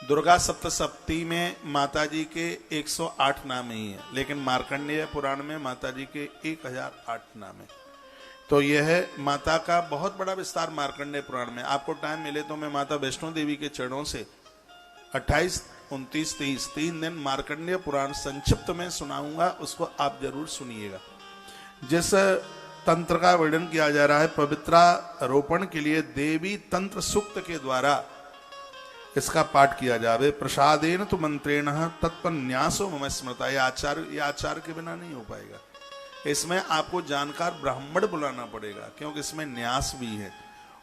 दुर्गा सप्तशती में माता जी के 108 नाम ही है, लेकिन मार्कंडेय पुराण में माता जी के 1008 नाम है। तो यह है माता का बहुत बड़ा विस्तार मार्कंडेय पुराण में। आपको टाइम मिले तो मैं माता वैष्णो देवी के चरणों से 28, 29, 30 3 दिन मार्कंडेय पुराण संक्षिप्त में सुनाऊंगा, उसको आप जरूर सुनिएगा। जिस तंत्र का वर्णन किया जा रहा है पवित्रारोपण के लिए देवी तंत्र सूक्त के द्वारा इसका पाठ किया जावे। प्रसादेन तो मंत्रेण तत्पन्यासो मम स्मृता। ये आचार के बिना नहीं हो पाएगा। इसमें आपको जानकार ब्राह्मण बुलाना पड़ेगा, क्योंकि इसमें न्यास भी है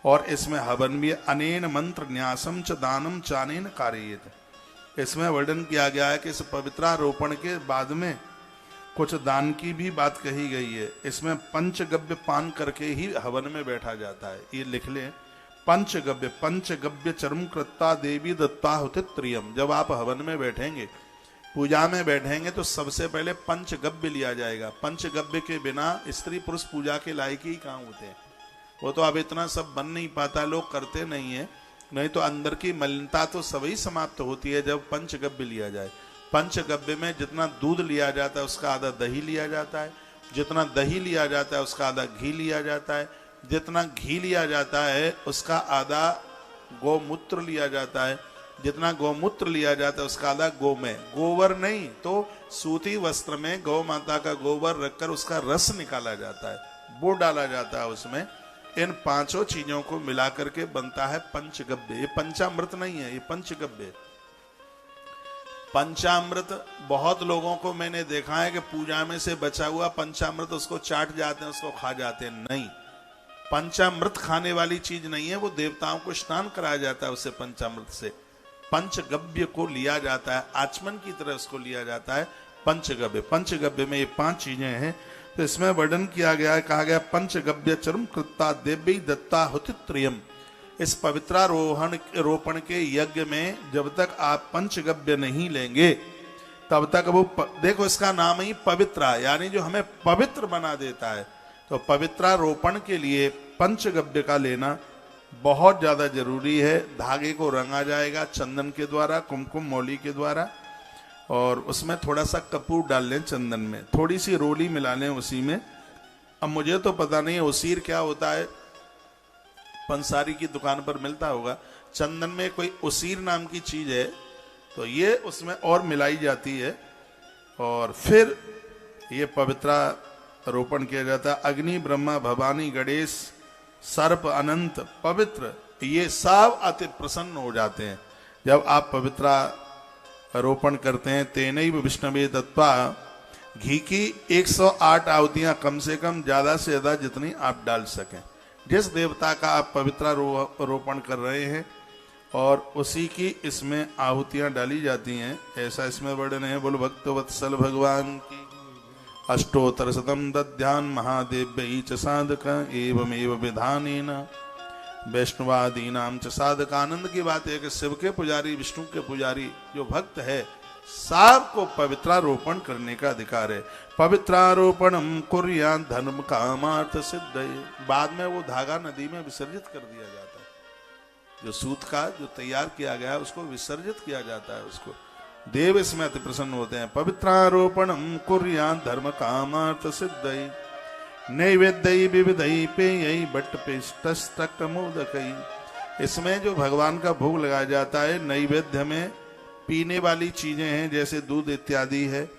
और इसमें हवन भी है। अनेन मंत्र न्यासम च दानम चानेन कारयेत। इसमें वर्णन किया गया है कि इस पवित्रारोपण के बाद में कुछ दान की भी बात कही गई है। इसमें पंचगव्य पान करके ही हवन में बैठा जाता है। ये लिख लें, पंचगव्य चरम कृत्ता देवी दत्ता होते त्रियम। जब आप हवन में बैठेंगे, पूजा में बैठेंगे, तो सबसे पहले पंचगव्य लिया जाएगा। पंचगव्य के बिना स्त्री पुरुष पूजा के लायक ही कहाँ होते हैं। वो तो अब इतना सब बन नहीं पाता, लोग करते नहीं है। नहीं तो अंदर की मलिनता तो सभी समाप्त होती है जब पंचगव्य लिया जाए। पंचगव्य में जितना दूध लिया जाता है उसका आधा दही लिया जाता है, जितना दही लिया जाता है उसका आधा घी लिया जाता है, जितना घी लिया जाता है उसका आधा गौमूत्र लिया जाता है, जितना गौमूत्र लिया जाता है उसका आधा गोमय। गोबर नहीं तो सूती वस्त्र में गौ माता का गोबर रखकर उसका रस निकाला जाता है, वो डाला जाता है उसमें। इन पांचों चीजों को मिलाकर के बनता है पंचगव्य। ये पंचामृत नहीं है, ये पंचगव्य। पंचामृत बहुत लोगों को मैंने देखा है कि पूजा में से बचा हुआ पंचामृत उसको चाट जाते हैं, उसको खा जाते हैं। नहीं, पंचामृत खाने वाली चीज नहीं है, वो देवताओं को स्नान कराया जाता है उससे, पंचामृत से। पंचगव्य को लिया जाता है, आचमन की तरह उसको लिया जाता है पंचगव्य। पंचगव्य में ये 5 चीजें हैं। तो इसमें वर्णन किया गया है, कहा गया पंचगव्य चरम कृत्ता देवी दत्ता होति त्रियम। इस पवित्रारोपण के यज्ञ में जब तक आप पंचगव्य नहीं लेंगे तब तक वो देखो इसका नाम ही पवित्र, यानी जो हमें पवित्र बना देता है। तो पवित्रारोपण के लिए पंचगव्य का लेना बहुत ज्यादा जरूरी है। धागे को रंगा जाएगा चंदन के द्वारा, कुमकुम मौली के द्वारा, और उसमें थोड़ा सा कपूर डाल लें चंदन में, थोड़ी सी रोली मिला लें उसी में। अब मुझे तो पता नहीं उसीर क्या होता है, पंसारी की दुकान पर मिलता होगा। चंदन में कोई उसीर नाम की चीज है, तो ये उसमें और मिलाई जाती है और फिर ये पवित्रारोपण किया जाता है। अग्नि, ब्रह्मा, भवानी, गणेश, सर्प, अनंत, पवित्र, ये सब अति प्रसन्न हो जाते हैं जब आप पवित्रारोपण करते हैं। तेनैव विष्णवे दत्वा, घी की 108 आहुतियां कम से कम, ज्यादा से ज्यादा जितनी आप डाल सकें, जिस देवता का आप पवित्रारोपण कर रहे हैं, और उसी की इसमें आहुतियां डाली जाती हैं। ऐसा इसमें वर्णन है। बोल भक्त वत्सल भगवान की। अष्टोत्तर शतम दध्यान महादेव्यै च साधक एवमेव विधानेन वैष्णवादीनाम च साधक। आनंद की बात है कि शिव के पुजारी, विष्णु के पुजारी जो भक्त है, सबको पवित्रारोपण करने का अधिकार है। पवित्रारोपणम कुर्यान धर्म कामार्थ सिद्धये। बाद में वो धागा नदी में विसर्जित कर दिया जाता है। जो सूत का जो तैयार किया गया है उसको विसर्जित किया जाता है उसको। देव इसमें अति प्रसन्न होते हैं। पवित्रारोपणम कुर्यान धर्म कामार्थ सिद्धये नैवेद्यई विविधई पेयई बट पेष्टस्तक मोदकई। इसमें जो भगवान का भोग लगाया जाता है, नैवेद्य में पीने वाली चीजें हैं जैसे दूध इत्यादि है।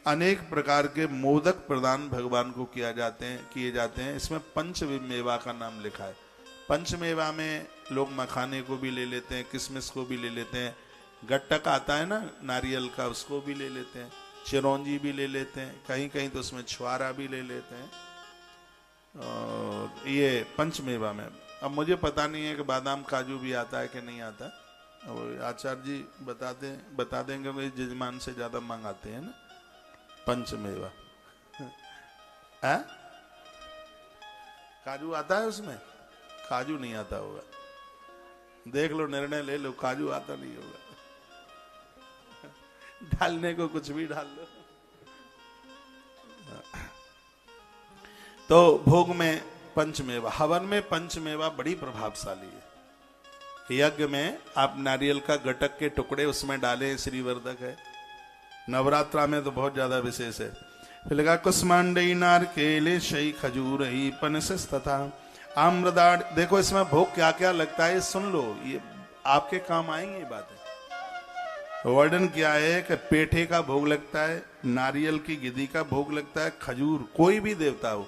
अनेक प्रकार के मोदक प्रदान भगवान को किए जाते हैं। इसमें पंचमेवा का नाम लिखा है। पंचमेवा में लोग मखाने को भी ले लेते हैं, किशमिश को भी ले लेते हैं, गट्टक आता है ना नारियल का, उसको भी ले लेते हैं, चिरौंजी भी ले लेते हैं, कहीं कहीं तो उसमें छुआरा भी ले लेते हैं। और ये पंचमेवा में, अब मुझे पता नहीं है कि बादाम काजू भी आता है कि नहीं आता। और आचार्य जी बता देंगे, मेरे जजमान से ज्यादा मंगाते हैं ना पंचमेवा। काजू आता है उसमें? काजू नहीं आता होगा, देख लो, निर्णय ले लो, काजू आता नहीं होगा। डालने को कुछ भी डाल लो। तो भोग में पंचमेवा, हवन में पंचमेवा बड़ी प्रभावशाली है। यज्ञ में आप नारियल का गटक के टुकड़े उसमें डालें, श्रीवर्धक है। नवरात्रा में तो बहुत ज्यादा विशेष है। फिर लगा कुष्मांडई नारकेले शई खजूर ही पनस तथा आम्रदाड़। देखो इसमें भोग क्या क्या लगता है, सुन लो, ये आपके काम आएंगे ये बातें। वर्णन किया है कि पेठे का भोग लगता है, नारियल की गिदी का भोग लगता है, खजूर कोई भी देवता हो,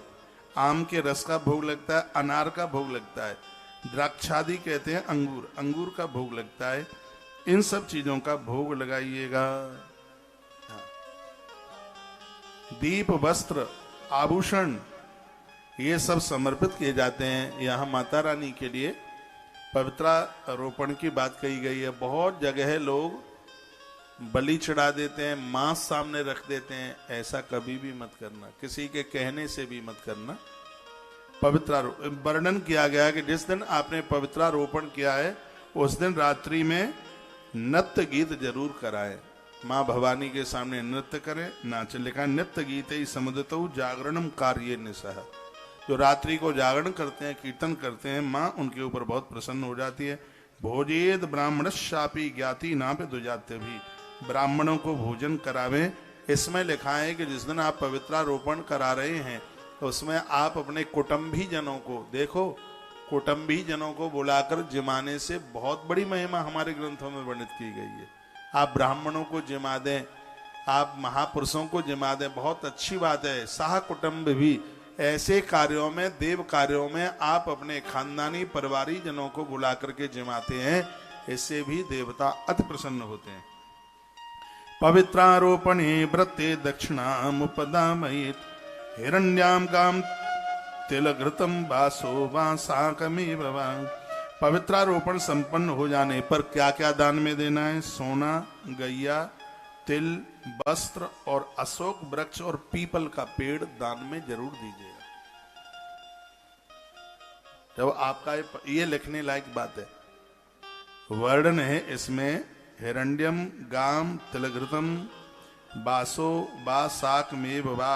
आम के रस का भोग लगता है, अनार का भोग लगता है, द्राक्षादि कहते हैं अंगूर, अंगूर का भोग लगता है। इन सब चीजों का भोग लगाइएगा। दीप, वस्त्र, आभूषण ये सब समर्पित किए जाते हैं। यहाँ माता रानी के लिए पवित्रारोपण की बात कही गई है। बहुत जगह लोग बलि चढ़ा देते हैं, मांस सामने रख देते हैं, ऐसा कभी भी मत करना, किसी के कहने से भी मत करना। वर्णन किया गया कि जिस दिन आपने पवित्रारोपण किया है उस दिन रात्रि में नृत्य गीत जरूर कराएं। माँ भवानी के सामने नृत्य करें, नाच। लिखा नृत्य गीत ही समुदतो जागरणम कार्य निसह। जो रात्रि को जागरण करते हैं, कीर्तन करते हैं, माँ उनके ऊपर बहुत प्रसन्न हो जाती है। भोजेद ब्राह्मण शापी ज्ञाति ना पे दुजाते भी, ब्राह्मणों को भोजन करावें। इसमें लिखा है कि जिस दिन आप पवित्रारोपण करा रहे हैं तो उसमें आप अपने कुटुंबी जनों को, देखो कुटुंबी जनों को बुलाकर जिमाने से बहुत बड़ी महिमा हमारे ग्रंथों में वर्णित की गई है। आप ब्राह्मणों को जिमा दें, आप महापुरुषों को जिमा दें, बहुत अच्छी बात है। साह कुटुंब भी ऐसे कार्यों में, देव कार्यों में आप अपने खानदानी परिवारी जनों को बुला करके जिमाते हैं, इससे भी देवता अति प्रसन्न होते हैं। पवित्रारोपणे व्रते दक्षिणामुपदामयेत् हिरण्याम गाम तिलघृतम वासो वासाकमेव वा। पवित्रारोपण संपन्न हो जाने पर क्या क्या दान में देना है? सोना, गैया, तिल, वस्त्र और अशोक वृक्ष और पीपल का पेड़ दान में जरूर दीजिएगा। जब आपका ये लिखने लायक बात है। वर्णन है इसमें हिरण्यम गाम तिलघृतम बासो बा साक मेव वा।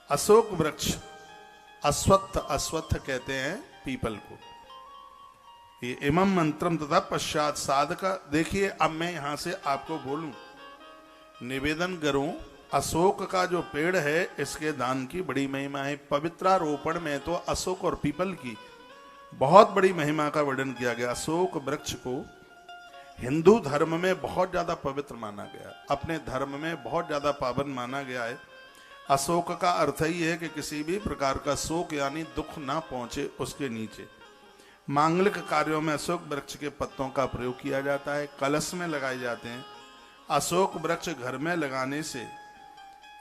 अशोक वृक्ष, अश्वत्थ, अश्वत्थ कहते हैं पीपल को। ये इमम मंत्रम तथा पश्चात साधका। देखिए अब मैं यहां से आपको बोलूं, निवेदन करूं, अशोक का जो पेड़ है इसके दान की बड़ी महिमा है। पवित्रारोपण में तो अशोक और पीपल की बहुत बड़ी महिमा का वर्णन किया गया। अशोक वृक्ष को हिंदू धर्म में बहुत ज्यादा पवित्र माना गया, अपने धर्म में बहुत ज्यादा पावन माना गया है। अशोक का अर्थ ही है कि किसी भी प्रकार का शोक यानी दुख ना पहुंचे उसके नीचे। मांगलिक कार्यों में अशोक वृक्ष के पत्तों का प्रयोग किया जाता है, कलश में लगाए जाते हैं। अशोक वृक्ष घर में लगाने से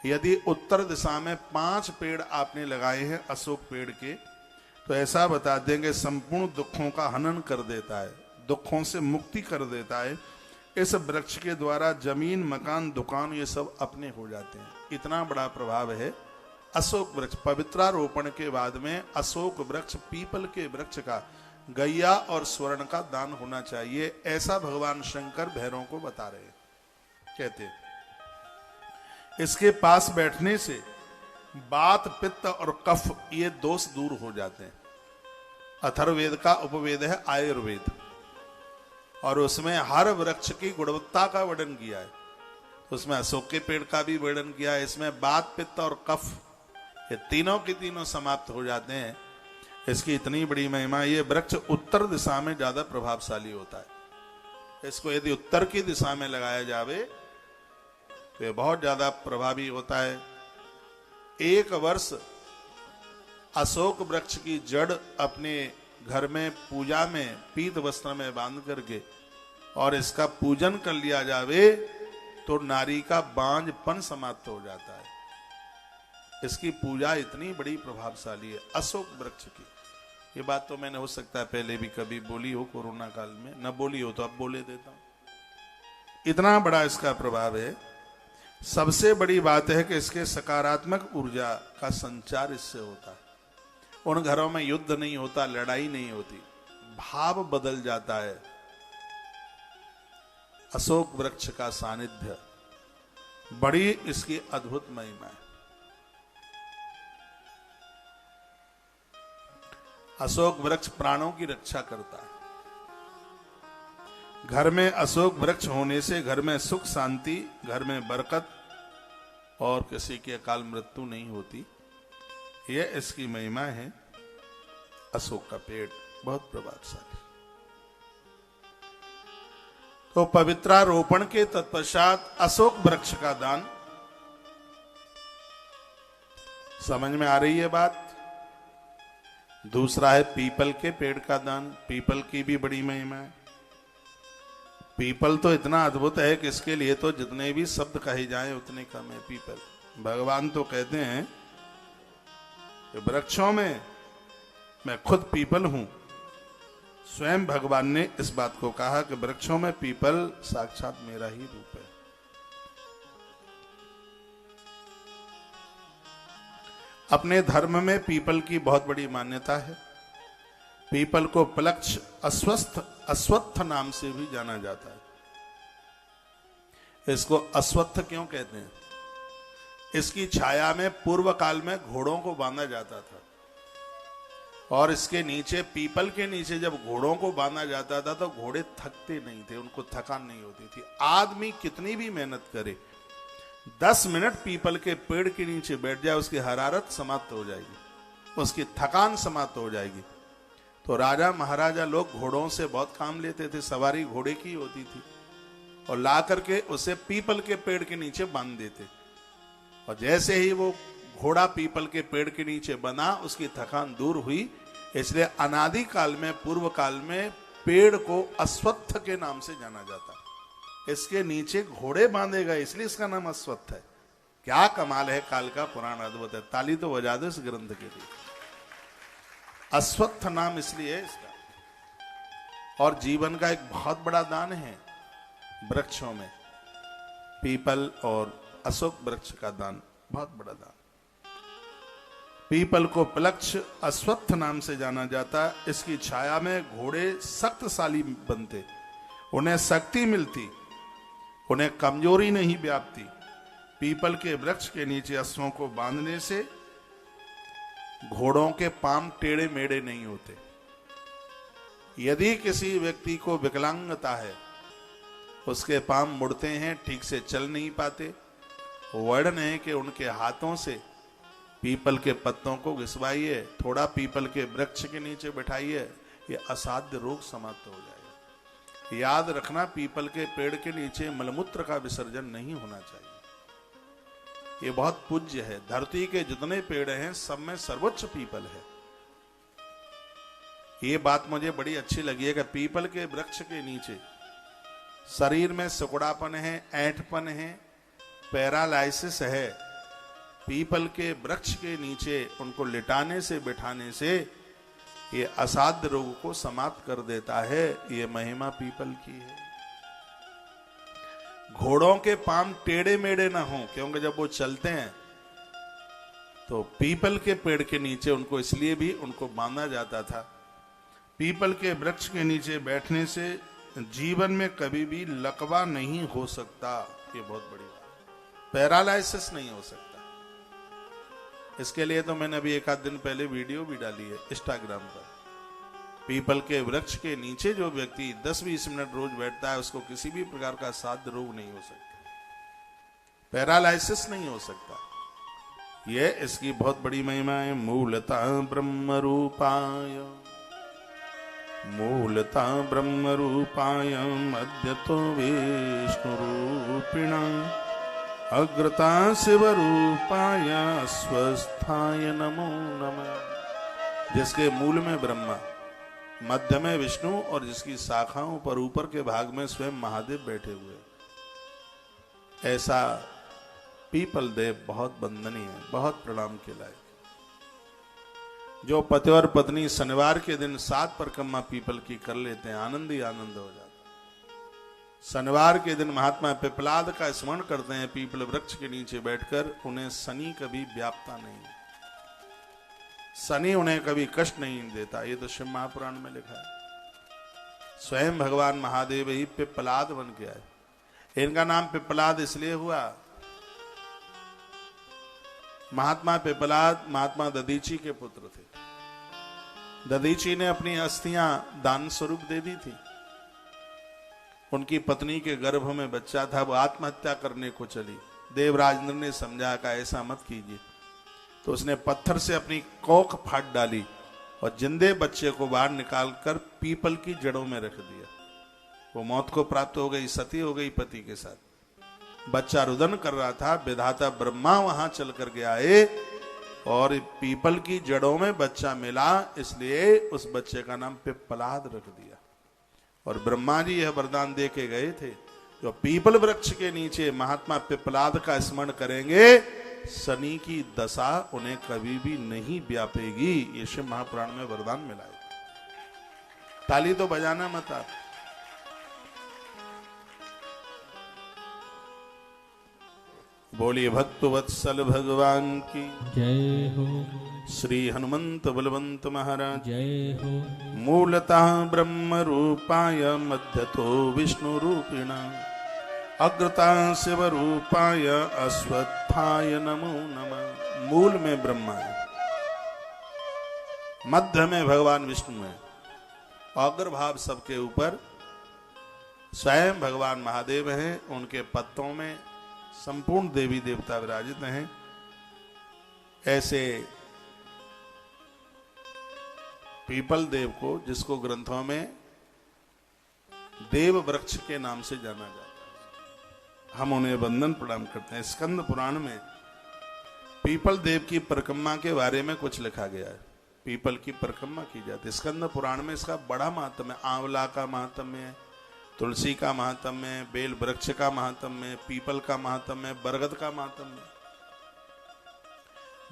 यदि उत्तर दिशा में 5 पेड़ आपने लगाए हैं अशोक पेड़ के, तो ऐसा बता देंगे संपूर्ण दुखों का हनन कर देता है, दुखों से मुक्ति कर देता है। इस वृक्ष के द्वारा जमीन, मकान, दुकान ये सब अपने हो जाते हैं। इतना बड़ा प्रभाव है अशोक वृक्ष। पवित्रारोपण के बाद में अशोक वृक्ष, पीपल के वृक्ष का, गैया और स्वर्ण का दान होना चाहिए, ऐसा भगवान शंकर भैरवों को बता रहे हैं। कहते इसके पास बैठने से बात, पित्त और कफ ये दोष दूर हो जाते हैं। अथर्ववेद का उपवेद है आयुर्वेद, और उसमें हर वृक्ष की गुणवत्ता का वर्णन किया है। उसमें अशोक के पेड़ का भी वर्णन किया है। इसमें बात, पित्त और कफ ये तीनों के तीनों समाप्त हो जाते हैं। इसकी इतनी बड़ी महिमा। ये वृक्ष उत्तर दिशा में ज्यादा प्रभावशाली होता है। इसको यदि उत्तर की दिशा में लगाया जावे तो ये बहुत ज्यादा प्रभावी होता है। 1 वर्ष अशोक वृक्ष की जड़ अपने घर में पूजा में पीत वस्त्र में बांध करके और इसका पूजन कर लिया जावे तो नारी का बांझपन समाप्त हो जाता है। इसकी पूजा इतनी बड़ी प्रभावशाली है अशोक वृक्ष की। ये बात तो मैंने हो सकता है पहले भी कभी बोली हो, कोरोना काल में न बोली हो तो अब बोले देता हूं। इतना बड़ा इसका प्रभाव है। सबसे बड़ी बात है कि इसके सकारात्मक ऊर्जा का संचार इससे होता है। उन घरों में युद्ध नहीं होता, लड़ाई नहीं होती, भाव बदल जाता है। अशोक वृक्ष का सानिध्य, बड़ी इसकी अद्भुत महिमा है। अशोक वृक्ष प्राणों की रक्षा करता है। घर में अशोक वृक्ष होने से घर में सुख शांति, घर में बरकत और किसी की अकाल मृत्यु नहीं होती। यह इसकी महिमा है। अशोक का पेड़ बहुत प्रभावशाली। तो पवित्रारोपण के तत्पश्चात अशोक वृक्ष का दान। समझ में आ रही है बात? दूसरा है पीपल के पेड़ का दान। पीपल की भी बड़ी महिमा है। पीपल तो इतना अद्भुत है कि इसके लिए तो जितने भी शब्द कहे जाएं उतने कम है। पीपल भगवान तो कहते हैं कि वृक्षों में मैं खुद पीपल हूं। स्वयं भगवान ने इस बात को कहा कि वृक्षों में पीपल साक्षात मेरा ही रूप है। अपने धर्म में पीपल की बहुत बड़ी मान्यता है। पीपल को पलक्ष अश्वत्थ नाम से भी जाना जाता है। इसको अश्वत्थ क्यों कहते हैं? इसकी छाया में पूर्व काल में घोड़ों को बांधा जाता था और इसके नीचे, पीपल के नीचे जब घोड़ों को बांधा जाता था तो घोड़े थकते नहीं थे, उनको थकान नहीं होती थी। आदमी कितनी भी मेहनत करे, 10 मिनट पीपल के पेड़ के नीचे बैठ जाए, उसकी हरारत समाप्त हो जाएगी, उसकी थकान समाप्त हो जाएगी। तो राजा महाराजा लोग घोड़ों से बहुत काम लेते थे। सवारी घोड़े की होती थी और ला करके उसे पीपल के पेड़ के नीचे बांध देते। और जैसे ही वो घोड़ा पीपल के पेड़ के नीचे बना, उसकी थकान दूर हुई। इसलिए अनादि काल में, पूर्व काल में पेड़ को अश्वत्थ के नाम से जाना जाता। इसके नीचे घोड़े बांधे गए, इसलिए इसका नाम अश्वत्थ है। क्या कमाल है, काल का पुराण अद्भुत है। ताली तो बजा दो इस ग्रंथ के लिए। अश्वत्थ नाम इसलिए है इसका। और जीवन का एक बहुत बड़ा दान है वृक्षों में, पीपल और अशोक वृक्ष का दान बहुत बड़ा दान। पीपल को पलक्ष अश्वत्थ नाम से जाना जाता। इसकी छाया में घोड़े शक्तिशाली बनते, उन्हें शक्ति मिलती, उन्हें कमजोरी नहीं व्यापती। पीपल के वृक्ष के नीचे अश्वों को बांधने से घोड़ों के पांव टेढ़े मेढ़े नहीं होते। यदि किसी व्यक्ति को विकलांगता है, उसके पांव मुड़ते हैं, ठीक से चल नहीं पाते, वर्णन है कि उनके हाथों से पीपल के पत्तों को घिसवाइए, थोड़ा पीपल के वृक्ष के नीचे बैठाइए, ये असाध्य रोग समाप्त हो जाएगा। याद रखना, पीपल के पेड़ के नीचे मलमूत्र का विसर्जन नहीं होना चाहिए। ये बहुत पूज्य है। धरती के जितने पेड़ हैं सब में सर्वोच्च पीपल है। ये बात मुझे बड़ी अच्छी लगी है कि पीपल के वृक्ष के नीचे शरीर में सिकुड़ापन है, ऐंठपन है, पैरालाइसिस है, पीपल के वृक्ष के नीचे उनको लिटाने से बिठाने से ये असाध्य रोग को समाप्त कर देता है। ये महिमा पीपल की है। घोड़ों के पांव टेढ़े मेढ़े ना हो, क्योंकि जब वो चलते हैं तो पीपल के पेड़ के नीचे उनको इसलिए भी उनको बांधा जाता था। पीपल के वृक्ष के नीचे बैठने से जीवन में कभी भी लकवा नहीं हो सकता। ये बहुत बड़ी बात। पैरालाइसिस नहीं हो सकता। इसके लिए तो मैंने अभी एक आध दिन पहले वीडियो भी डाली है इंस्टाग्राम पर। पीपल के वृक्ष के नीचे जो व्यक्ति 10-20 मिनट रोज बैठता है, उसको किसी भी प्रकार का साध्य रोग नहीं हो सकता, पैरालाइसिस नहीं हो सकता। यह इसकी बहुत बड़ी महिमा है। मूलता ब्रह्म रूपाय, मूलता ब्रह्म रूपाय मध्यतो विष्णु रूपिणा, अग्रता शिव रूपाय स्वस्थाय नमो नमः। जिसके मूल में ब्रह्मा, मध्य में विष्णु और जिसकी शाखाओं पर ऊपर के भाग में स्वयं महादेव बैठे हुए, ऐसा पीपल देव बहुत वंदनीय है, बहुत प्रणाम के लायक। जो पति और पत्नी शनिवार के दिन 7 परिक्रमा पीपल की कर लेते हैं, आनंद ही आनंद हो जाता है। शनिवार के दिन महात्मा पिपलाद का स्मरण करते हैं पीपल वृक्ष के नीचे बैठकर, उन्हें शनि कभी व्यापता नहीं, शनि उन्हें कभी कष्ट नहीं देता। ये तो शिव महापुराण में लिखा है। स्वयं भगवान महादेव ही पिपलाद बन के आए। इनका नाम पिपलाद इसलिए हुआ, महात्मा पिपलाद महात्मा दधीची के पुत्र थे। दधीची ने अपनी अस्थियां दान स्वरूप दे दी थी। उनकी पत्नी के गर्भ में बच्चा था, वो आत्महत्या करने को चली। देवराज इंद्र ने समझा कि ऐसा मत कीजिए, तो उसने पत्थर से अपनी कोख फाड़ डाली और जिंदे बच्चे को बाहर निकालकर पीपल की जड़ों में रख दिया। वो मौत को प्राप्त हो गई, सती हो गई पति के साथ। बच्चा रुदन कर रहा था, विधाता ब्रह्मा वहां चल कर के आए और पीपल की जड़ों में बच्चा मिला, इसलिए उस बच्चे का नाम पिप्पलाद रख दिया। और ब्रह्मा जी यह वरदान दे के गए थे, जो पीपल वृक्ष के नीचे महात्मा पिप्पलाद का स्मरण करेंगे, शनि की दशा उन्हें कभी भी नहीं व्यापेगी। ये शिव महापुराण में वरदान मिला है। ताली तो बजाना मत आप। बोलिए भक्त वत्सल भगवान की जय हो। श्री हनुमंत बलवंत महाराज जय हो। मूलतः ब्रह्म रूपाय मध्यतो विष्णु रूपिणा अग्रता शिव रूपाय अश्वत्थाय नमो नमः। मूल में ब्रह्मा है, मध्य में भगवान विष्णु है, अग्रभाव सबके ऊपर स्वयं भगवान महादेव हैं। उनके पत्तों में संपूर्ण देवी देवता विराजित हैं। ऐसे पीपल देव को, जिसको ग्रंथों में देव वृक्ष के नाम से जाना जाता है, हम उन्हें वंदन प्रणाम करते हैं। स्कंद पुराण में पीपल देव की परिक्रमा के बारे में कुछ लिखा गया है। पीपल की परिक्रमा की जाती है। स्कंद पुराण में इसका बड़ा महात्म्य है। आंवला का महात्म्य है, तुलसी का महात्म्य है, बेल वृक्ष का महात्म्य है, पीपल का महात्म्य है, बरगद का महात्म्य है।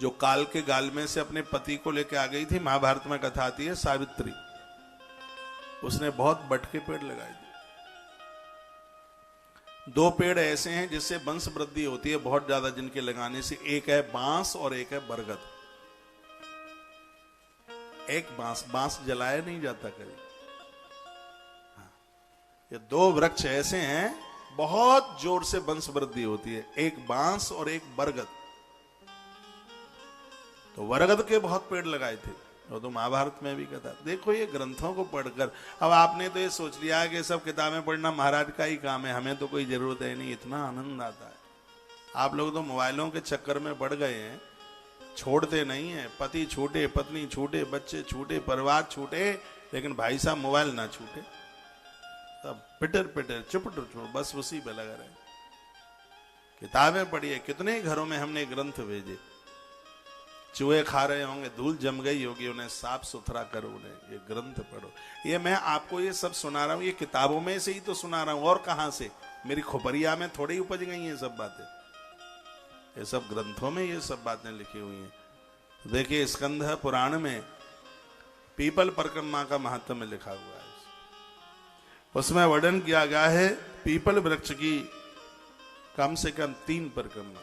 जो काल के गाल में से अपने पति को लेकर आ गई थी, महाभारत में कथा आती है, सावित्री, उसने बहुत बट के पेड़ लगाए थे। 2 पेड़ ऐसे हैं जिससे वंश वृद्धि होती है बहुत ज्यादा, जिनके लगाने से। एक है बांस और एक है बरगद। एक बांस जलाया नहीं जाता कभी। ये 2 वृक्ष ऐसे हैं, बहुत जोर से वंश वृद्धि होती है, एक बांस और एक बरगद। तो बरगद के बहुत पेड़ लगाए थे, वो तो महाभारत में भी कथा। देखो ये ग्रंथों को पढ़कर, अब आपने तो ये सोच लिया कि सब किताबें पढ़ना महाराज का ही काम है, हमें तो कोई जरूरत है नहीं। इतना आनंद आता है। आप लोग तो मोबाइलों के चक्कर में पड़ गए हैं, छोड़ते नहीं है। पति छूटे, पत्नी छूटे, बच्चे छूटे, परिवार छूटे, लेकिन भाई साहब मोबाइल ना छूटे। तब पिटर पिटर चुपटर चुप, बस उसी पे लगा रहे। किताबें पढ़िए। कितने घरों में हमने ग्रंथ भेजे, चूहे खा रहे होंगे, धूल जम गई होगी, उन्हें साफ सुथरा करो, उन्हें ये ग्रंथ पढ़ो। ये मैं आपको ये सब सुना रहा हूं, ये किताबों में से ही तो सुना रहा हूं, और कहां से? मेरी खोपरिया में थोड़ी उपज गई हैं सब बातें। ये सब ग्रंथों में ये सब बातें लिखी हुई हैं। देखिए स्कंद पुराण में पीपल परिक्रमा का महत्व लिखा हुआ है। उसमें वर्णन किया गया है पीपल वृक्ष की कम से कम 3 परिक्रमा,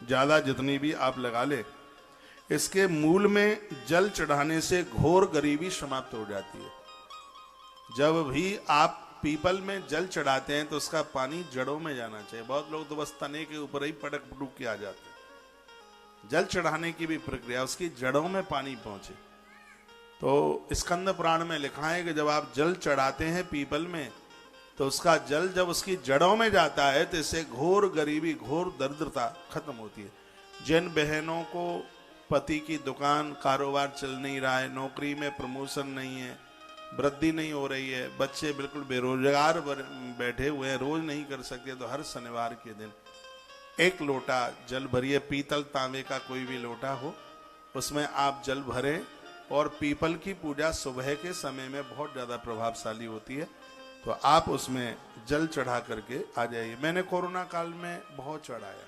ज्यादा जितनी भी आप लगा ले। इसके मूल में जल चढ़ाने से घोर गरीबी समाप्त हो जाती है। जब भी आप पीपल में जल चढ़ाते हैं तो उसका पानी जड़ों में जाना चाहिए। बहुत लोग तो बस तने के ऊपर ही पटक पटूक के आ जाते हैं। जल चढ़ाने की भी प्रक्रिया, उसकी जड़ों में पानी पहुंचे। तो स्कंद पुराण में लिखा है कि जब आप जल चढ़ाते हैं पीपल में, तो उसका जल जब उसकी जड़ों में जाता है तो इससे घोर गरीबी, घोर दरिद्रता खत्म होती है। जिन बहनों को पति की दुकान, कारोबार चल नहीं रहा है, नौकरी में प्रमोशन नहीं है, वृद्धि नहीं हो रही है, बच्चे बिल्कुल बेरोजगार बैठे हुए हैं, रोज नहीं कर सकते, तो हर शनिवार के दिन 1 लोटा जल भरिए। पीतल तांबे का कोई भी लोटा हो, उसमें आप जल भरें। और पीपल की पूजा सुबह के समय में बहुत ज्यादा प्रभावशाली होती है, तो आप उसमें जल चढ़ा करके आ जाइए। मैंने कोरोना काल में बहुत चढ़ाया,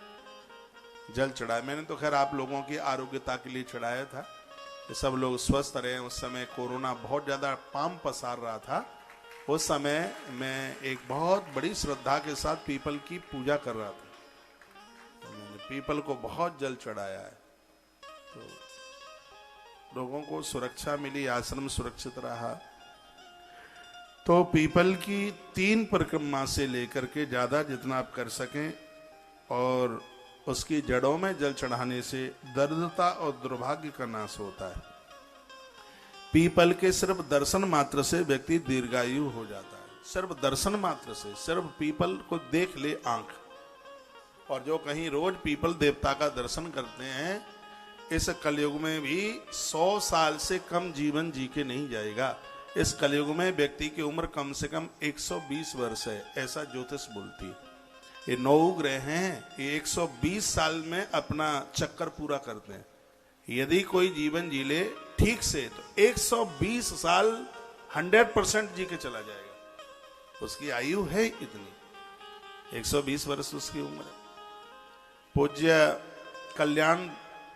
जल चढ़ाया। मैंने तो खैर आप लोगों की आरोग्यता के लिए चढ़ाया था कि सब लोग स्वस्थ रहे। उस समय कोरोना बहुत ज्यादा पाम पसार रहा था। उस समय मैं एक बहुत बड़ी श्रद्धा के साथ पीपल की पूजा कर रहा था, तो मैंने पीपल को बहुत जल चढ़ाया है। तो लोगों को सुरक्षा मिली, आश्रम सुरक्षित रहा। तो पीपल की 3 परिक्रमा से लेकर के ज्यादा जितना आप कर सकें, और उसकी जड़ों में जल चढ़ाने से दरिद्रता और दुर्भाग्य का नाश होता है। पीपल के सिर्फ दर्शन मात्र से व्यक्ति दीर्घायु हो जाता है। सिर्फ दर्शन मात्र से, सिर्फ पीपल को देख ले आंख, और जो कहीं रोज पीपल देवता का दर्शन करते हैं, इस कलयुग में भी 100 साल से कम जीवन जी के नहीं जाएगा। इस कलयुग में व्यक्ति की उम्र कम से कम 120 वर्ष है, ऐसा ज्योतिष बोलती है। ये 9 ग्रह हैं, ये 120 साल में अपना चक्कर पूरा करते हैं। यदि कोई जीवन जी ले ठीक से तो 120 साल 100% जी के चला जाएगा। उसकी आयु है इतनी, 120 वर्ष उसकी उम्र है। पूज्य कल्याण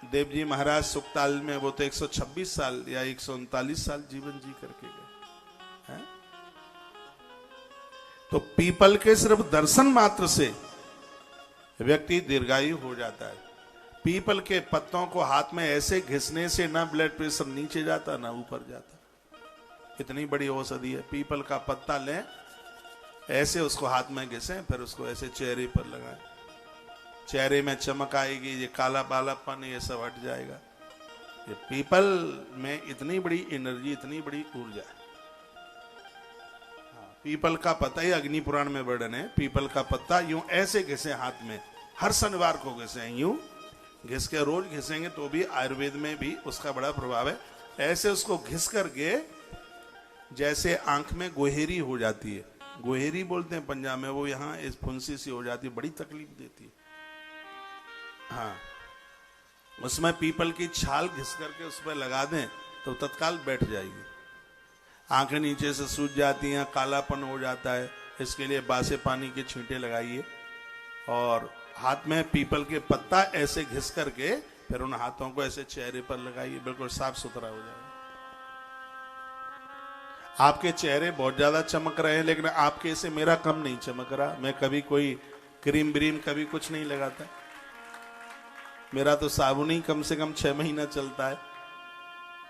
देव जी महाराज सुखताल में वो तो 126 साल या 139 साल जीवन जी करके गए हैं। तो पीपल के सिर्फ दर्शन मात्र से व्यक्ति दीर्घायु हो जाता है। पीपल के पत्तों को हाथ में ऐसे घिसने से ना ब्लड प्रेशर नीचे जाता ना ऊपर जाता, इतनी बड़ी औषधि है। पीपल का पत्ता लें, ऐसे उसको हाथ में घिसें, फिर उसको ऐसे चेहरे पर लगाएं, चेहरे में चमक आएगी, ये काला बालापन ये सब हट जाएगा। ये पीपल में इतनी बड़ी एनर्जी, इतनी बड़ी ऊर्जा है। पीपल का पत्ता, ये अग्नि पुराण में वर्णन है, पीपल का पत्ता यूं ऐसे घिसे हाथ में, हर शनिवार को घिसे, यूं घिस के रोज घिसेंगे तो भी आयुर्वेद में भी उसका बड़ा प्रभाव है। ऐसे उसको घिस करके जैसे आंख में गोहेरी हो जाती है, गोहेरी बोलते हैं पंजाब में, वो यहाँ इस फुंसी सी हो जाती है, बड़ी तकलीफ देती है। हाँ, उसमें पीपल की छाल घिस करके उस पर लगा दें तो तत्काल बैठ जाएगी। आंखें नीचे से सूज जाती हैं, कालापन हो जाता है, इसके लिए बासे पानी के छींटे लगाइए और हाथ में पीपल के पत्ता ऐसे घिस करके फिर उन हाथों को ऐसे चेहरे पर लगाइए, बिल्कुल साफ सुथरा हो जाएगा। आपके चेहरे बहुत ज्यादा चमक रहे हैं, लेकिन आपके से मेरा कम नहीं चमक रहा। मैं कभी कोई क्रीम ब्रीम कभी कुछ नहीं लगाता, मेरा तो साबुन ही कम से कम 6 महीना चलता है।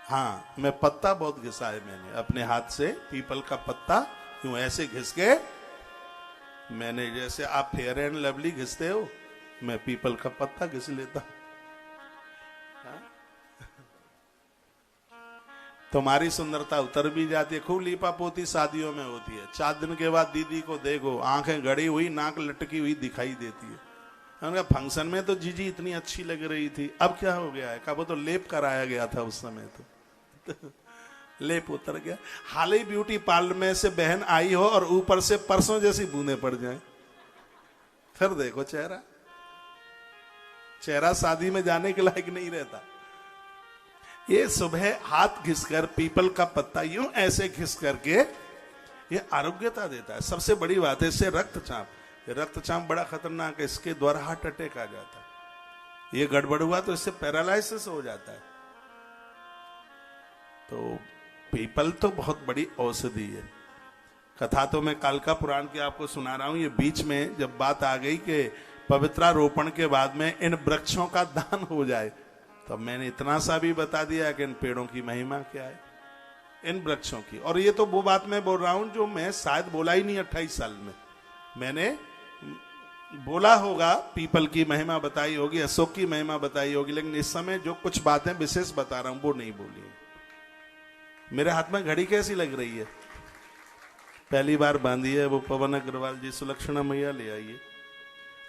हाँ, मैं पत्ता बहुत घिसा है मैंने अपने हाथ से, पीपल का पत्ता यूं ऐसे घिस के मैंने, जैसे आप फेयर एंड लवली घिसते हो, मैं पीपल का पत्ता घिस लेता। तुम्हारी सुंदरता उतर भी जाती है। खूब लीपा पोती शादियों में होती है, 4 दिन के बाद दीदी को देखो, आंखें गड़ी हुई, नाक लटकी हुई दिखाई देती है। उनका फंक्शन में तो जीजी इतनी अच्छी लग रही थी, अब क्या हो गया है? कहा वो तो लेप कराया गया था उस समय, तो लेप उतर गया। हाल ही ब्यूटी पार्लर में से बहन आई हो और ऊपर से परसों जैसी बूंदें पड़ जाएं, फिर देखो चेहरा, चेहरा शादी में जाने के लायक नहीं रहता। ये सुबह हाथ घिसकर पीपल का पत्ता यूं ऐसे घिस करके ये आरोग्यता देता है। सबसे बड़ी बात है, इससे रक्तचाप, रक्तचाप बड़ा खतरनाक है, इसके द्वारा हार्ट अटैक आ जाता है। ये गड़बड़ हुआ तो इससे पैरालाइसिस हो जाता है। तो पीपल तो बहुत बड़ी औषधि है। कथा तो मैं कालका पुराण की आपको सुना रहा हूं। ये बीच में जब बात आ गई कि पवित्रारोपण के बाद में इन वृक्षों का दान हो जाए, तो मैंने इतना सा भी बता दिया कि इन पेड़ों की महिमा क्या है, इन वृक्षों की। और ये तो वो बात मैं बोल रहा हूं जो मैं शायद बोला ही नहीं 28 साल में। मैंने बोला होगा, पीपल की महिमा बताई होगी, अशोक की महिमा बताई होगी, लेकिन इस समय जो कुछ बातें विशेष बता रहा हूं वो नहीं बोली है। मेरे हाथ में घड़ी कैसी लग रही है? पहली बार बांधी है, वो पवन अग्रवाल जी सुलक्षणा मैया ले आइए।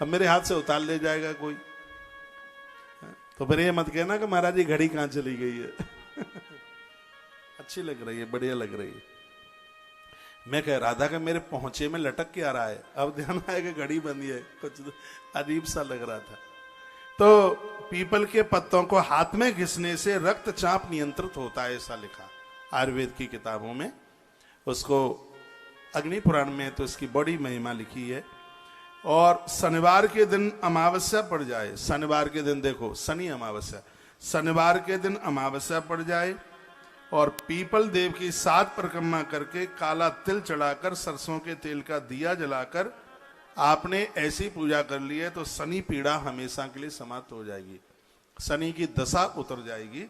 अब मेरे हाथ से उतार ले जाएगा कोई, तो फिर ये मत कहना कि महाराज जी घड़ी कहां चली गई है। अच्छी लग रही है, बढ़िया लग रही है। मैं कह रहा था कि मेरे पहुंचे में लटक के आ रहा है, अब ध्यान आया कि घड़ी बंदी है, कुछ अजीब सा लग रहा था। तो पीपल के पत्तों को हाथ में घिसने से रक्तचाप नियंत्रित होता है, ऐसा लिखा आयुर्वेद की किताबों में। उसको अग्नि पुराण में तो इसकी बड़ी महिमा लिखी है। और शनिवार के दिन अमावस्या पड़ जाए, शनिवार के दिन देखो शनि अमावस्या, शनिवार के दिन अमावस्या पड़ जाए और पीपल देव की 7 परिक्रमा करके काला तिल चढ़ाकर सरसों के तेल का दिया जलाकर आपने ऐसी पूजा कर ली है तो शनि पीड़ा हमेशा के लिए समाप्त हो जाएगी, शनि की दशा उतर जाएगी।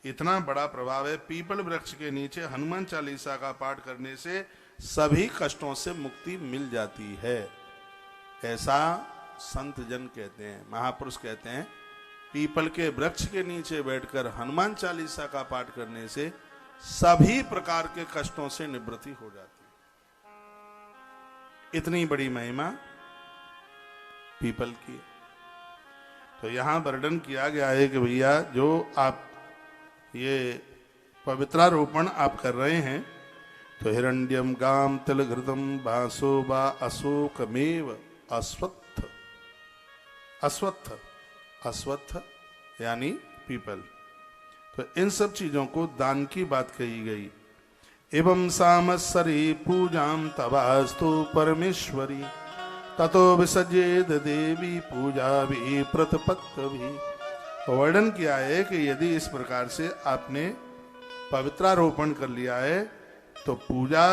इतना बड़ा प्रभाव है। पीपल वृक्ष के नीचे हनुमान चालीसा का पाठ करने से सभी कष्टों से मुक्ति मिल जाती है, ऐसा संत जन कहते हैं, महापुरुष कहते हैं। पीपल के वृक्ष के नीचे बैठकर हनुमान चालीसा का पाठ करने से सभी प्रकार के कष्टों से निवृत्ति हो जाती है। इतनी बड़ी महिमा पीपल की। तो यहां वर्णन किया गया है कि भैया जो आप ये पवित्रारोपण आप कर रहे हैं, तो हिरण्यम गाम तिलघृतम बांसो बा अशोकमेव अश्वत्थ, अश्वत्थ अश्वत्थ यानी पीपल, तो इन सब चीजों को दान की बात कही गई। एवं सामस्सरी पूजाम तवास्तु परमेश्वरी ततो विसज्जेद देवी पूजा भी प्रतिपत्त भी। वर्णन किया है कि यदि इस प्रकार से आपने पवित्रारोपण कर लिया है तो पूजा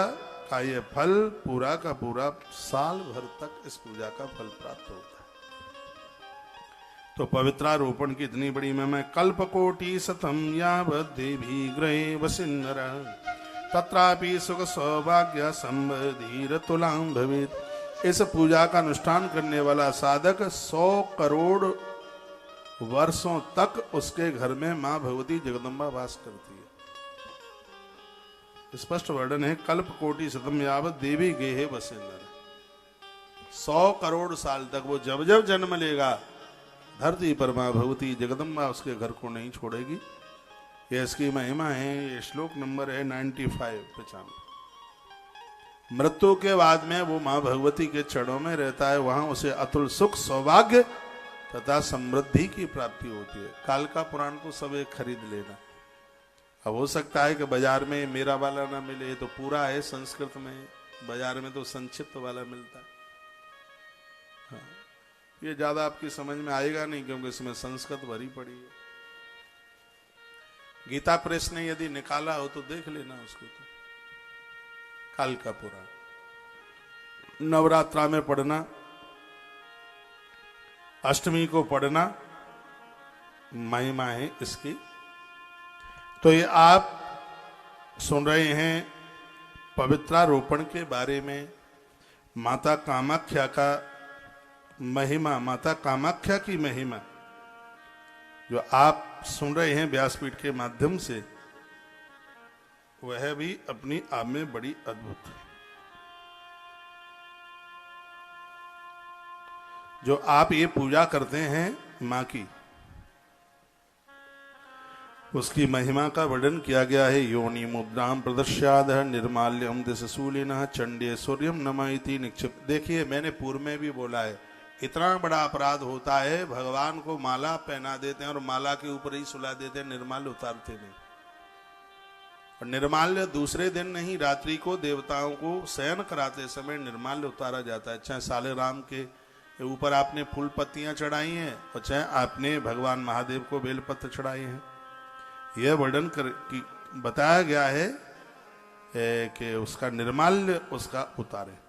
का ये फल पूरा का पूरा साल भर तक इस पूजा का फल प्राप्त होता है। तो पवित्रारोपण की इतनी बड़ी महिमा। कल्पकोटि शतम यावत् देवी गृहे वसिन्नर तत्रापि सुख सौभाग्य संबधीर तुलाम भवेत्। इस पूजा का अनुष्ठान करने वाला साधक 100 करोड़ वर्षों तक उसके घर में मां भगवती जगदम्बा वास करती है। स्पष्ट वर्णन है, कल्प कोटि शतम यावत् देवी गेहे वसिन्नर। 100 करोड़ साल तक वो जब जब जन्म लेगा धरती पर मां भगवती जगदम्बा उसके घर को नहीं छोड़ेगी। ये इसकी महिमा है। ये श्लोक नंबर है 95। मृत्यु के बाद में वो मां भगवती के चरणों में रहता है, वहां उसे अतुल सुख सौभाग्य तथा समृद्धि की प्राप्ति होती है। काल का पुराण को सब एक खरीद लेना। अब हो सकता है कि बाजार में मेरा वाला ना मिले, तो पूरा है संस्कृत में, बाजार में तो संक्षिप्त वाला मिलता है। हाँ, ये ज्यादा आपकी समझ में आएगा नहीं क्योंकि इसमें संस्कृत भरी पड़ी है। गीता प्रेस ने यदि निकाला हो तो देख लेना उसको। तो काल का पुराण नवरात्रा में पढ़ना, अष्टमी को पढ़ना, महिमा है इसकी। तो ये आप सुन रहे हैं पवित्रारोपण के बारे में, माता कामाख्या का महिमा, माता कामाख्या की महिमा जो आप सुन रहे हैं व्यासपीठ के माध्यम से, वह भी अपनी आप में बड़ी अद्भुत है। जो आप ये पूजा करते हैं मां की, उसकी महिमा का वर्णन किया गया है। योनि मुद्राम प्रदर्श्याद निर्माल्यम दिशशूलिनः चंडे सूर्यम नमयति निक्षिप। देखिए, मैंने पूर्व में भी बोला है, इतना बड़ा अपराध होता है, भगवान को माला पहना देते हैं और माला के ऊपर ही सुला देते हैं, निर्माल्य उतारते नहीं। और निर्माल्य दूसरे दिन नहीं, रात्रि को देवताओं को शयन कराते समय निर्माल्य उतारा जाता है। चाहे साले राम के ऊपर आपने फूल पत्तियां चढ़ाई हैं और चाहे आपने भगवान महादेव को बेलपत्र चढ़ाए हैं। यह वर्णन कर कि बताया गया है कि उसका निर्माल्य उसका उतारे।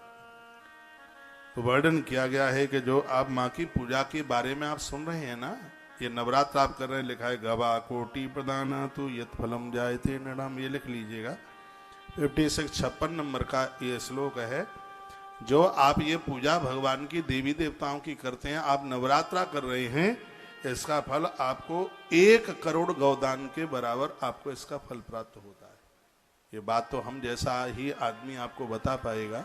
तो वर्णन किया गया है कि जो आप माँ की पूजा के बारे में आप सुन रहे हैं ना, ये नवरात्र आप कर रहे हैं, लिखा है गवा कोटि प्रदाना तु यत फलम जायते नृणाम। ये लिख लीजिएगा, 56 नंबर का ये श्लोक है। जो आप ये पूजा भगवान की देवी देवताओं की करते हैं, आप नवरात्रा कर रहे हैं, इसका फल आपको 1 करोड़ गौदान के बराबर आपको इसका फल प्राप्त होता है। ये बात तो हम जैसा ही आदमी आपको बता पाएगा।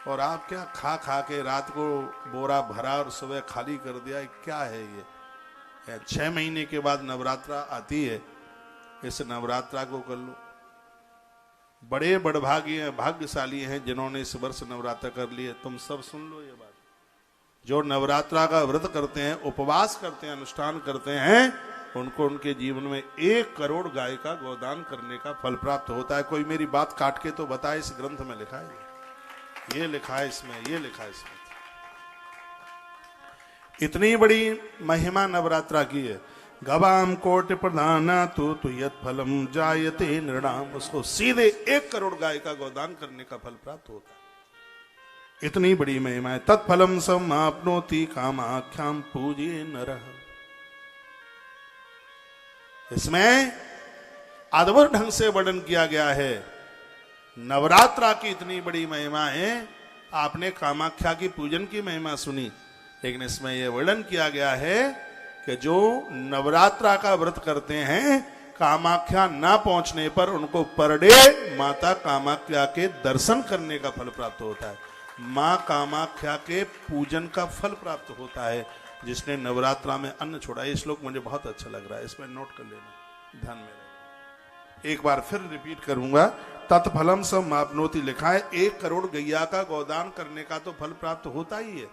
और आप क्या खा खा के रात को बोरा भरा और सुबह खाली कर दिया, क्या है ये? 6 महीने के बाद नवरात्रा आती है, इस नवरात्रा को कर लो। बड़े बड़भागी भाग्यशाली हैं जिन्होंने इस वर्ष नवरात्रा कर लिए। तुम सब सुन लो ये बात। जो नवरात्रा का व्रत करते हैं, उपवास करते हैं, अनुष्ठान करते हैं, उनको उनके जीवन में 1 करोड़ गाय का गोदान करने का फल प्राप्त होता है। कोई मेरी बात काट के तो बताए, इस ग्रंथ में लिखा है, ये लिखा है इसमें, ये लिखा है इसमें। इतनी बड़ी महिमा नवरात्रा की है। गवाम कोटि प्रदाना तु यत फलम जायते नृणाम। उसको सीधे 1 करोड़ गाय का गोदान करने का फल प्राप्त होता है। इतनी बड़ी महिमा है। तत्फलम समाप्नोति कामाख्याम पूजे नरः। इसमें अद्भुत ढंग से वर्णन किया गया है। नवरात्रा की इतनी बड़ी महिमा है। आपने कामाख्या की पूजन की महिमा सुनी, लेकिन इसमें यह वर्णन किया गया है कि जो नवरात्रा का व्रत करते हैं, कामाख्या ना पहुंचने पर उनको पर डे माता कामाख्या के दर्शन करने का फल प्राप्त होता है। मां कामाख्या के पूजन का फल प्राप्त होता है जिसने नवरात्रा में अन्न छोड़ा। ये श्लोक मुझे बहुत अच्छा लग रहा है, इसमें नोट कर लेना, ध्यान में रखना। एक बार फिर रिपीट करूंगा, तत्फलम सब मापनोति लिखा है। 1 करोड़ गैया का गोदान करने का तो फल प्राप्त होता ही है,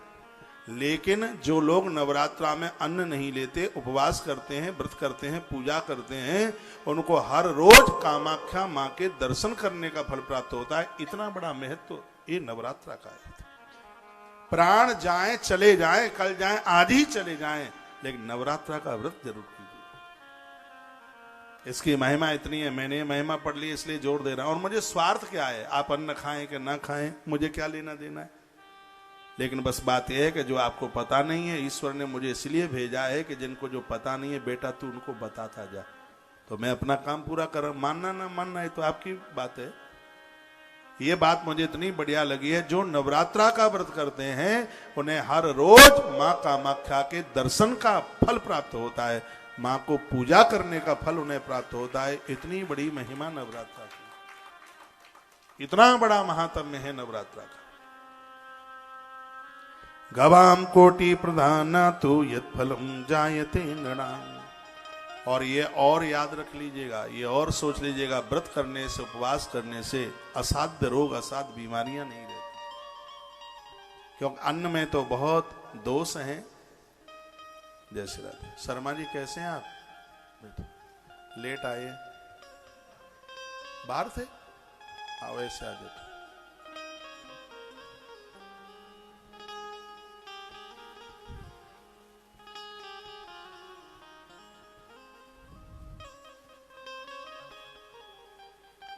लेकिन जो लोग नवरात्रा में अन्न नहीं लेते, उपवास करते हैं, व्रत करते हैं, पूजा करते हैं, उनको हर रोज कामाख्या मां के दर्शन करने का फल प्राप्त होता है। इतना बड़ा महत्व ये नवरात्रा का है। प्राण जाएं चले जाएं, कल जाएं आज ही चले जाएं, लेकिन नवरात्रा का व्रत जरूर कीजिए। इसकी महिमा इतनी है, मैंने महिमा पढ़ ली इसलिए जोर दे रहा हूं। और मुझे स्वार्थ क्या है, आप अन्न खाएं कि ना खाएं, मुझे क्या लेना देना है। लेकिन बस बात यह है कि जो आपको पता नहीं है, ईश्वर ने मुझे इसलिए भेजा है कि जिनको जो पता नहीं है, बेटा तू उनको बताता जा। तो मैं अपना काम पूरा कर रहा हूं, मानना ना मानना है तो आपकी बात है। ये बात मुझे इतनी बढ़िया लगी है, जो नवरात्रा का व्रत करते हैं उन्हें हर रोज मां कामाख्या के दर्शन का फल प्राप्त होता है, मां को पूजा करने का फल उन्हें प्राप्त होता है। इतनी बड़ी महिमा नवरात्रा की, इतना बड़ा महात्म्य है नवरात्रा का। गवाम कोटि प्रधाना तो यत् फलम जायते नृणाम। और ये और याद रख लीजिएगा, ये और सोच लीजिएगा, व्रत करने से, उपवास करने से असाध्य रोग, असाध्य बीमारियां नहीं रहती, क्योंकि अन्न में तो बहुत दोष हैं। जय श्री राधे। शर्मा जी कैसे हैं आप? बैठो, लेट आए, बाहर थे, आओ ऐसे आ जाओ।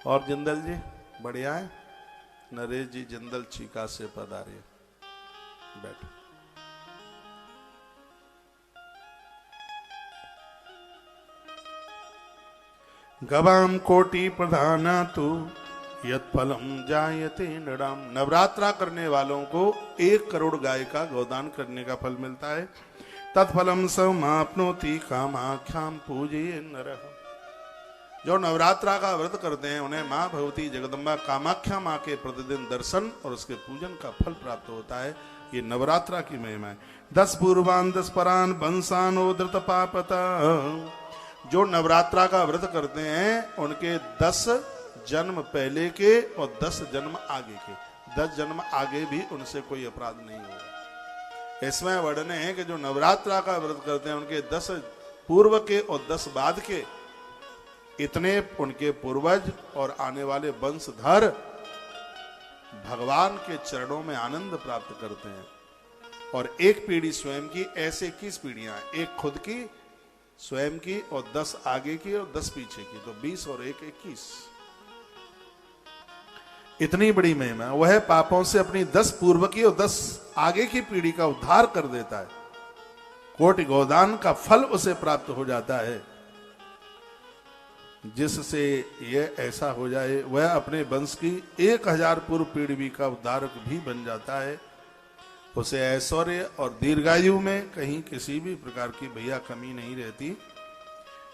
और जिंदल जी बढ़िया है? नरेश जी जिंदल चीका से पधारे, बैठो। गवाम कोटि प्रधाना तु यत् फलम जायते नृणाम। नवरात्रा करने वालों को 1 करोड़ गाय का गोदान करने का फल मिलता है। तत्फलम समाप्नोति कामाख्याम पूजे नरः। जो नवरात्रा का व्रत करते हैं उन्हें मां भगवती जगदम्बा कामाख्या मां के प्रतिदिन दर्शन और उसके पूजन का फल प्राप्त होता है। ये नवरात्रा की महिमा है। 10 पूर्वान 10 परान वंशानो धृत पापता। जो नवरात्रा का व्रत करते हैं उनके 10 जन्म पहले के और 10 जन्म आगे के, 10 जन्म आगे भी उनसे कोई अपराध नहीं होगा। इसमें वर्णन है कि जो नवरात्रा का व्रत करते हैं उनके 10 पूर्व के और 10 बाद के, इतने उनके पूर्वज और आने वाले वंशधर भगवान के चरणों में आनंद प्राप्त करते हैं। और एक पीढ़ी स्वयं की, ऐसे 21 पीढ़ियां, एक खुद की स्वयं की और 10 आगे की और 10 पीछे की, तो 20 और 1 21। इतनी बड़ी महिमा। वह पापों से अपनी 10 पूर्व की और 10 आगे की पीढ़ी का उद्धार कर देता है। कोटि गोदान का फल उसे प्राप्त हो जाता है, जिससे यह ऐसा हो जाए वह अपने वंश की 1000 पूर्व पीढ़ी का उद्धारक भी बन जाता है। उसे ऐश्वर्य और दीर्घायु में कहीं किसी भी प्रकार की भैया कमी नहीं रहती।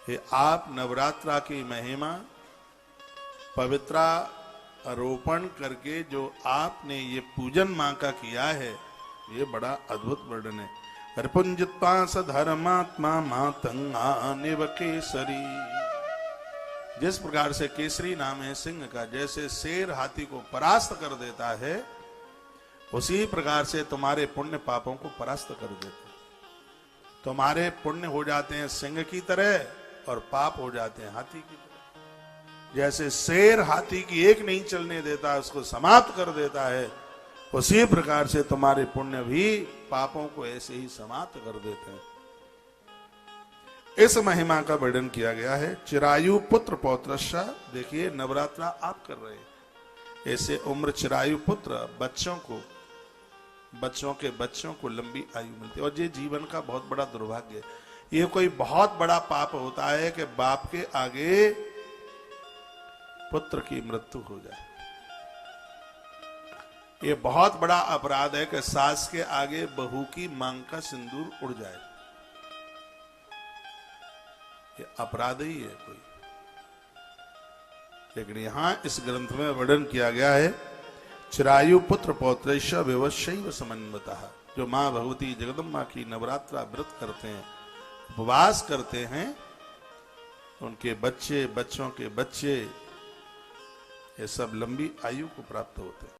ये आप नवरात्रा की महिमा पवित्रा आरोपण करके जो आपने ये पूजन मां का किया है, ये बड़ा अद्भुत वर्णन है। हरपुंजित्वा स धर्मात्मा मातंगा निव केसरी। जिस प्रकार से केसरी नाम है सिंह का, जैसे शेर हाथी को परास्त कर देता है, उसी प्रकार से तुम्हारे पुण्य पापों को परास्त कर देते। तुम्हारे पुण्य हो जाते हैं सिंह की तरह और पाप हो जाते हैं हाथी की तरह। जैसे शेर हाथी की एक नहीं चलने देता, उसको समाप्त कर देता है, उसी प्रकार से तुम्हारे पुण्य भी पापों को ऐसे ही समाप्त कर देते हैं। इस महिमा का वर्णन किया गया है। चिरायु पुत्र पौत्रश्चा। देखिए नवरात्रा आप कर रहे हैं, ऐसे उम्र चिरायु पुत्र, बच्चों को, बच्चों के बच्चों को लंबी आयु मिलती है। और ये जीवन का बहुत बड़ा दुर्भाग्य है। ये कोई बहुत बड़ा पाप होता है कि बाप के आगे पुत्र की मृत्यु हो जाए। ये बहुत बड़ा अपराध है कि सास के आगे बहू की मांग का सिंदूर उड़ जाए। ये अपराध ही है कोई। लेकिन यहां इस ग्रंथ में वर्णन किया गया है, चिरायु पुत्र पौत्रैश विवशैव समन्वितः। जो माँ भगवती जगदम्बा की नवरात्रा व्रत करते हैं, उपवास करते हैं, उनके बच्चे, बच्चों के बच्चे, ये सब लंबी आयु को प्राप्त होते हैं।